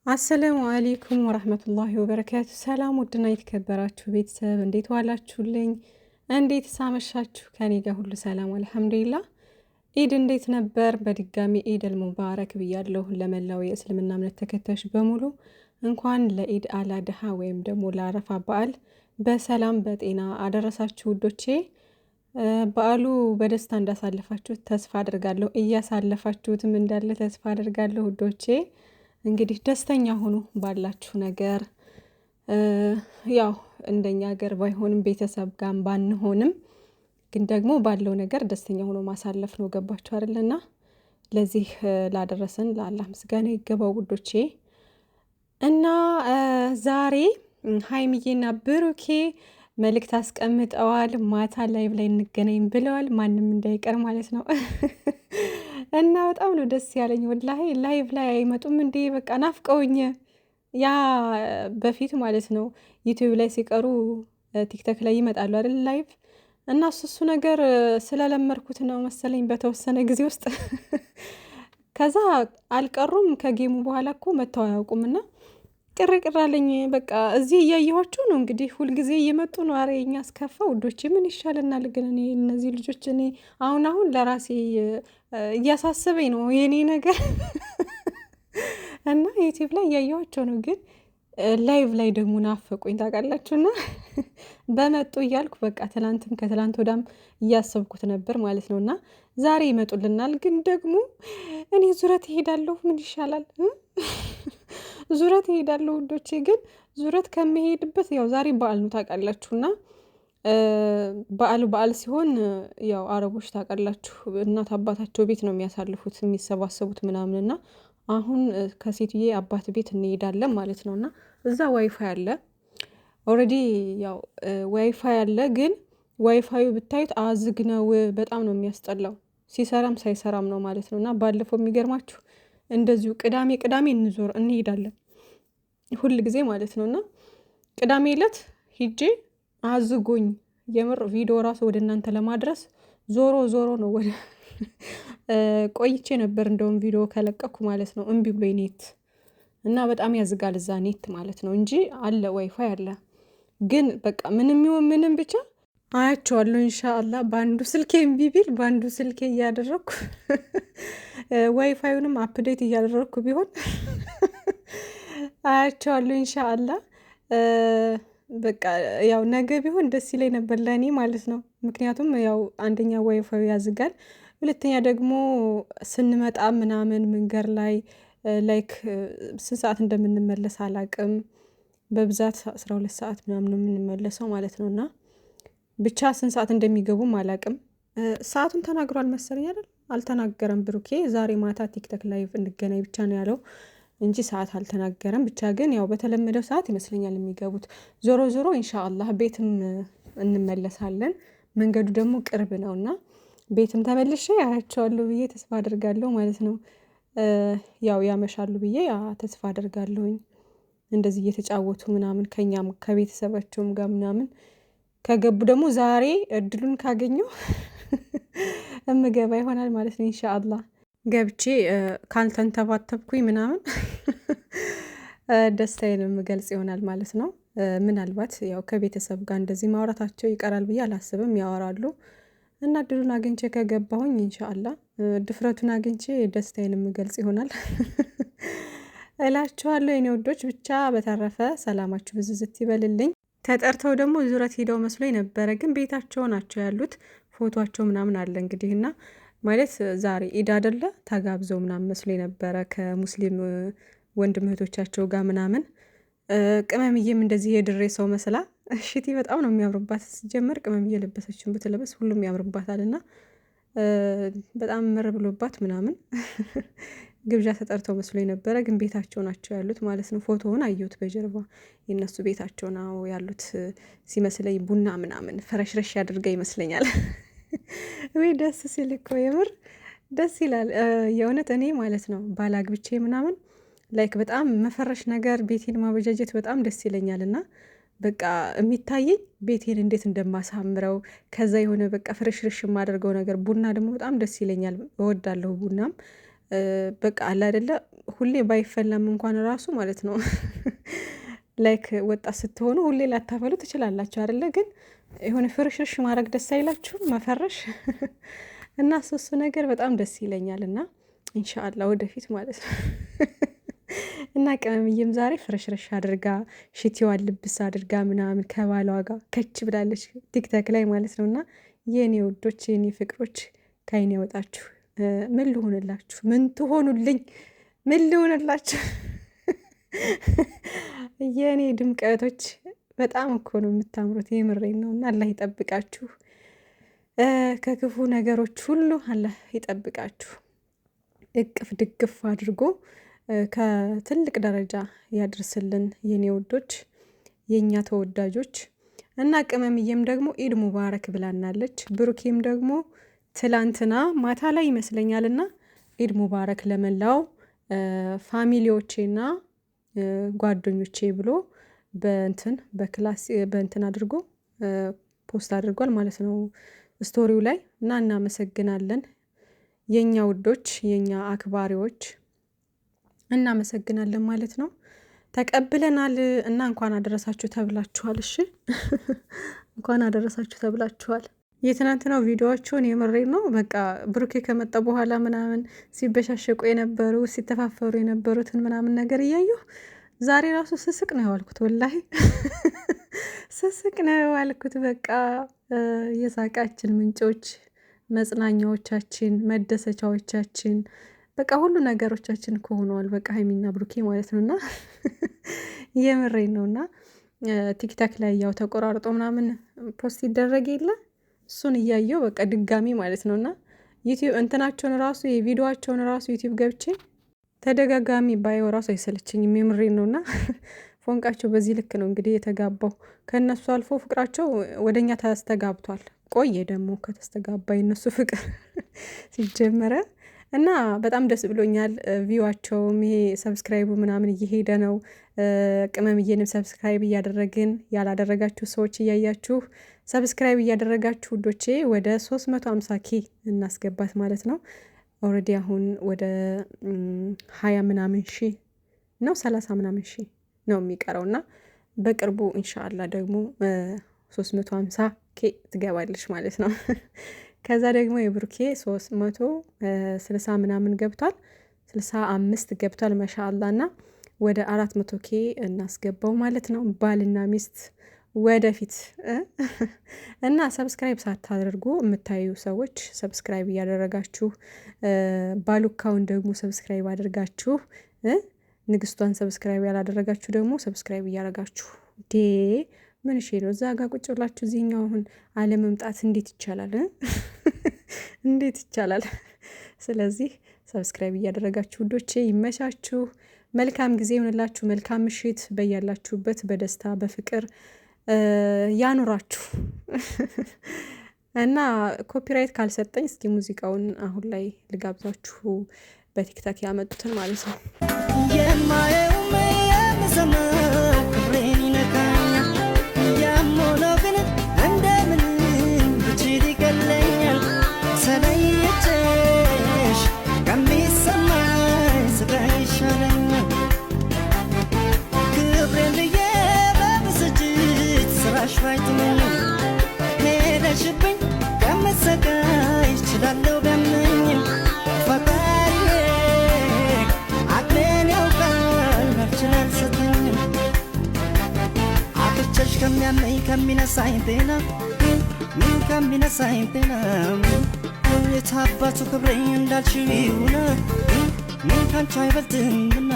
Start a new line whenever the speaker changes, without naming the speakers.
አሰላሙ አለይኩም ወራህመቱላሂ ወበረካቱ። ሰላም ውድና የተከበራችሁ ቤተሰብ እንዴት ዋላችሁልኝ? እንዴት ሳመሻችሁ? ከኔ ጋር ሁሉ ሰላም አልሐምዱሊላህ። ኢድ እንዴት ነበር? በድጋሚ ኢድ አልሙባረክ ብያለሁ ለመላው የእስልምና እምነት ተከታዮች በሙሉ እንኳን ለኢድ አላድሃ ወይም ደግሞ ለአረፋ በዓል በሰላም በጤና አደረሳችሁ ውዶቼ። በዓሉ በደስታ እንዳሳለፋችሁት ተስፋ አድርጋለሁ። እያሳለፋችሁትም እንዳለ ተስፋ አድርጋለሁ ውዶቼ። እንግዲህ ደስተኛ ሆኑ ባላችሁ ነገር። ያው እንደኛ ሀገር ባይሆንም ቤተሰብ ጋር ባንሆንም ግን ደግሞ ባለው ነገር ደስተኛ ሆኖ ማሳለፍ ነው። ገባችሁ አይደለና? ለዚህ ላደረሰን ለአላህ ምስጋና ይገባው ውዶቼ። እና ዛሬ ሀይሚዬና ብሩኬ መልእክት አስቀምጠዋል። ማታ ላይቭ ላይ እንገናኝ ብለዋል። ማንም እንዳይቀር ማለት ነው። እና በጣም ነው ደስ ያለኝ ወላሂ። ላይቭ ላይ አይመጡም እንዴ? በቃ ናፍቀውኝ። ያ በፊት ማለት ነው ዩቲዩብ ላይ ሲቀሩ ቲክቶክ ላይ ይመጣሉ አይደል ላይቭ። እና እሱ ነገር ስለለመድኩት ነው መሰለኝ በተወሰነ ጊዜ ውስጥ ከዛ አልቀሩም። ከጌሙ በኋላ እኮ መተው አያውቁምና ቅር ቅር አለኝ። በቃ እዚህ እያየኋቸው ነው እንግዲህ ሁልጊዜ እየመጡ ነው። አረ የኛ አስከፋ ውዶች፣ ምን ይሻለናል ግን? እኔ እነዚህ ልጆች እኔ አሁን ለራሴ እያሳሰበኝ ነው የኔ ነገር እና ዩቲዩብ ላይ እያየኋቸው ነው፣ ግን ላይቭ ላይ ደግሞ ናፈቁኝ ታውቃላችሁና በመጡ እያልኩ በቃ ትላንትም ከትላንት ወዳም እያሰብኩት ነበር ማለት ነው። እና ዛሬ ይመጡልናል፣ ግን ደግሞ እኔ ዙረት እሄዳለሁ። ምን ይሻላል? ዙረት እሄዳለሁ ውዶቼ። ግን ዙረት ከመሄድበት ያው ዛሬ በዓል ነው ታውቃላችሁና በዓል ሲሆን ያው አረቦች ታውቃላችሁ እናት አባታቸው ቤት ነው የሚያሳልፉት የሚሰባሰቡት ምናምንና አሁን ከሴትዬ አባት ቤት እንሄዳለን ማለት ነውና እዛ ዋይፋይ አለ ኦልሬዲ። ያው ዋይፋይ አለ፣ ግን ዋይፋዩ ብታዩት አዝግ ነው። በጣም ነው የሚያስጠላው። ሲሰራም ሳይሰራም ነው ማለት ነውና ባለፈው የሚገርማችሁ እንደዚሁ ቅዳሜ እንሄዳለን ሁል ጊዜ ማለት ነውና ቅዳሜ ዕለት ሂጄ አዝጎኝ የምር ቪዲዮ ራሱ ወደ እናንተ ለማድረስ ዞሮ ነው ወደ ቆይቼ ነበር እንደውም ቪዲዮ ከለቀኩ ማለት ነው። እምቢ ብሎኝ ኔት እና በጣም ያዝጋል እዛ ኔት ማለት ነው እንጂ አለ ዋይፋይ አለ። ግን በቃ ምንም ይሁን ምንም ብቻ አያቸዋለሁ ኢንሻአላህ። በአንዱ ስልኬ እምቢ ቢል በአንዱ ስልኬ እያደረግኩ ዋይፋዩንም አፕዴት እያደረግኩ ቢሆን አያቸዋለሁ ኢንሻአላህ። በቃ ያው ነገ ቢሆን ደስ ይለኝ ነበር ለእኔ ማለት ነው። ምክንያቱም ያው አንደኛ ዋይፋዩ ያዝጋል፣ ሁለተኛ ደግሞ ስንመጣ ምናምን መንገድ ላይ ላይክ ስንት ሰዓት እንደምንመለስ አላቅም። በብዛት 12 ሰዓት ምናምን ነው የምንመለሰው ማለት ነው። እና ብቻ ስንት ሰዓት እንደሚገቡም አላቅም። ሰዓቱን ተናግሯል መሰለኝ አይደል? አልተናገረም ብሩኬ። ዛሬ ማታ ቲክቶክ ላይቭ እንገናኝ ብቻ ነው ያለው እንጂ ሰዓት አልተናገረም። ብቻ ግን ያው በተለመደው ሰዓት ይመስለኛል የሚገቡት። ዞሮ ኢንሻአላህ ቤትም እንመለሳለን። መንገዱ ደግሞ ቅርብ ነውና ቤትም ተመልሼ አያቸዋለሁ ብዬ ተስፋ አደርጋለሁ ማለት ነው። ያው ያመሻሉ ብዬ ተስፋ አደርጋለሁኝ። እንደዚህ እየተጫወቱ ምናምን ከኛም ከቤተሰባቸውም ጋር ምናምን ከገቡ ደግሞ ዛሬ እድሉን ካገኘው እምገባ ይሆናል ማለት ነው ኢንሻአላህ። ገብቼ ካልተንተባተብኩኝ ምናምን ደስታዬን የምገልጽ ይሆናል ማለት ነው። ምናልባት ያው ከቤተሰብ ጋር እንደዚህ ማውራታቸው ይቀራል ብዬ አላስብም፣ ያወራሉ። እና እድሉን አግኝቼ ከገባሁኝ ኢንሻአላህ ድፍረቱን አግኝቼ ደስታዬን የምገልጽ ይሆናል እላችኋለሁ የኔ ወዶች። ብቻ በተረፈ ሰላማችሁ ብዝዝት ይበልልኝ። ተጠርተው ደግሞ ዙረት ሄደው መስሎኝ ነበረ፣ ግን ቤታቸው ናቸው ያሉት። ፎቶቸው ምናምን አለ እንግዲህ እና ማለት ዛሬ ኢድ አይደለ ተጋብዘው ምናምን መስሎኝ ነበረ ከሙስሊም ወንድም እህቶቻቸው ጋር ምናምን። ቅመምዬም እንደዚህ የድሬ ሰው መስላ እሽቲ በጣም ነው የሚያምርባት። ሲጀመር ቅመምዬ የለበሰችን ብትለበስ ሁሉም ያምርባታል። እና በጣም ምር ብሎባት ምናምን ግብዣ ተጠርተው መስሎኝ ነበረ፣ ግን ቤታቸው ናቸው ያሉት ማለት ነው። ፎቶውን አየሁት በጀርባ የእነሱ ቤታቸው ነው ያሉት ሲመስለኝ። ቡና ምናምን ፈረሽረሽ ያድርጋ ይመስለኛል። ወይ ደስ ሲል እኮ የምር ደስ ይላል የእውነት። እኔ ማለት ነው ባላግብቼ ምናምን ላይክ በጣም መፈረሽ ነገር ቤቴን ማበጃጀት በጣም ደስ ይለኛል። እና በቃ የሚታየኝ ቤቴን እንዴት እንደማሳምረው፣ ከዛ የሆነ በቃ ፍርሽርሽ የማደርገው ነገር። ቡና ደግሞ በጣም ደስ ይለኛል፣ እወዳለሁ ቡናም በቃ አለ አይደለ ሁሌ ባይፈላም እንኳን ራሱ ማለት ነው ላይክ ወጣት ስትሆኑ ሁሌ ላታፈሉ ትችላላችሁ አይደለ? ግን የሆነ ፍርሽርሽ ማድረግ ደስ አይላችሁም? መፈረሽ እና እሱ ነገር በጣም ደስ ይለኛል። እና ኢንሻአላህ ወደፊት ማለት ነው እና ቅመምዬም ዛሬ ፍርሽርሽ አድርጋ ሽቲዋን ልብስ አድርጋ ምናምን ከባሏ ጋር ከች ብላለች ቲክታክ ላይ ማለት ነው። እና የኔ ውዶች የኔ ፍቅሮች ከአይን ያወጣችሁ። ምን ልሆንላችሁ? ምን ትሆኑልኝ? ምን ልሆንላችሁ? የኔ ድምቀቶች በጣም እኮ ነው የምታምሩት። የምሬን ነው። እና አላህ ይጠብቃችሁ ከክፉ ነገሮች ሁሉ አላህ ይጠብቃችሁ። እቅፍ ድግፍ አድርጎ ከትልቅ ደረጃ ያድርስልን የኔ ውዶች፣ የኛ ተወዳጆች። እና ቅመምዬም ደግሞ ኢድ ሙባረክ ብላናለች። ብሩኬም ደግሞ ትላንትና ማታ ላይ ይመስለኛልና ኢድ ሙባረክ ለመላው ፋሚሊዎቼና ጓደኞቼ ብሎ በክላስ በእንትን አድርጎ ፖስት አድርጓል ማለት ነው ስቶሪው ላይ። እና እናመሰግናለን የኛ ውዶች፣ የኛ አክባሪዎች እናመሰግናለን ማለት ነው። ተቀብለናል እና እንኳን አደረሳችሁ ተብላችኋል። እሺ እንኳን አደረሳችሁ ተብላችኋል። የትናንትናው ቪዲዮዎቹን የምሬን ነው በቃ ብሩኬ ከመጣ በኋላ ምናምን ሲበሻሸቁ የነበሩ ሲተፋፈሩ የነበሩትን ምናምን ነገር እያየሁ ዛሬ ራሱ ስስቅ ነው የዋልኩት። ወላሂ ስስቅ ነው የዋልኩት። በቃ የሳቃችን ምንጮች፣ መጽናኛዎቻችን፣ መደሰቻዎቻችን በቃ ሁሉ ነገሮቻችን እኮ ሆነዋል። በቃ ሀይሚና ብሩኬ ማለት ነውና የምሬን ነውና ቲክታክ ላይ ያው ተቆራርጦ ምናምን ፖስት ይደረግ የለ እሱን እያየው በቃ ድጋሚ ማለት ነውና ዩቲዩብ እንትናቸውን ራሱ የቪዲዮአቸውን ራሱ ዩቲዩብ ገብቼ ተደጋጋሚ ባየው ራሱ አይሰለችኝም። የምሬን ነውና ፎንቃቸው በዚህ ልክ ነው እንግዲህ የተጋባው። ከነሱ አልፎ ፍቅራቸው ወደኛ ተስተጋብቷል። ቆየ ደግሞ ከተስተጋባ የነሱ ፍቅር ሲጀመረ እና በጣም ደስ ብሎኛል። ቪዋቸውም ይሄ ሰብስክራይቡ ምናምን እየሄደ ነው። ቅመምዬንም ሰብስክራይብ እያደረግን ያላደረጋችሁ ሰዎች እያያችሁ ሰብስክራይብ እያደረጋችሁ ውዶቼ ወደ 350 ኬ እናስገባት ማለት ነው። ኦልሬዲ አሁን ወደ 20 ምናምን ሺ ነው 30 ምናምን ሺ ነው የሚቀረው እና በቅርቡ ኢንሻአላህ ደግሞ 350 ኬ ትገባለች ማለት ነው። ከዛ ደግሞ የብሩኬ 360 ምናምን ገብቷል፣ 65 ገብቷል ማሻአላህ። እና ወደ 400 ኬ እናስገባው ማለት ነው ባልና ሚስት ወደፊት እና ሰብስክራይብ ሳታደርጉ የምታዩ ሰዎች ሰብስክራይብ እያደረጋችሁ ባሉካውን ደግሞ ሰብስክራይብ አድርጋችሁ ንግስቷን ሰብስክራይብ ያላደረጋችሁ ደግሞ ሰብስክራይብ እያደረጋችሁ ምን እሺ ነው እዛ ጋር ቁጭ ብላችሁ እዚህኛው አሁን አለመምጣት እንዴት ይቻላል? እንዴት ይቻላል? ስለዚህ ሰብስክራይብ እያደረጋችሁ ውዶቼ ይመቻችሁ። መልካም ጊዜ ይሁንላችሁ። መልካም ምሽት በያላችሁበት በደስታ በፍቅር ያኑራችሁ። እና ኮፒራይት ካልሰጠኝ እስኪ ሙዚቃውን አሁን ላይ ልጋብዛችሁ በቲክታክ ያመጡትን ማለት ነው። የማየው የምሰማው ክብሬን ይነካኛል። ያሞላው ግን እንደምን ብችል ይገለኛል። ተለይቼሽ ከሚሰማኝ ስጋ ይሻለኛል። ክብሬን ብዬ በብስጭት ስራሽ ባይጥመኝ ሄደሽብኝ ከምሰቃይ እችላለሁ ቢያመኝም ፈጣሪዬ አቅሜን ያውቃል መፍችን አልሰጠኝም። አጥቼሽ ከሚያመኝ ከሚነሳኝ ጤና ከሚነሳኝ ጤና የታባቱ ክብሬ እንዳልሽው ይሁን ካንቺ አይበልጥምና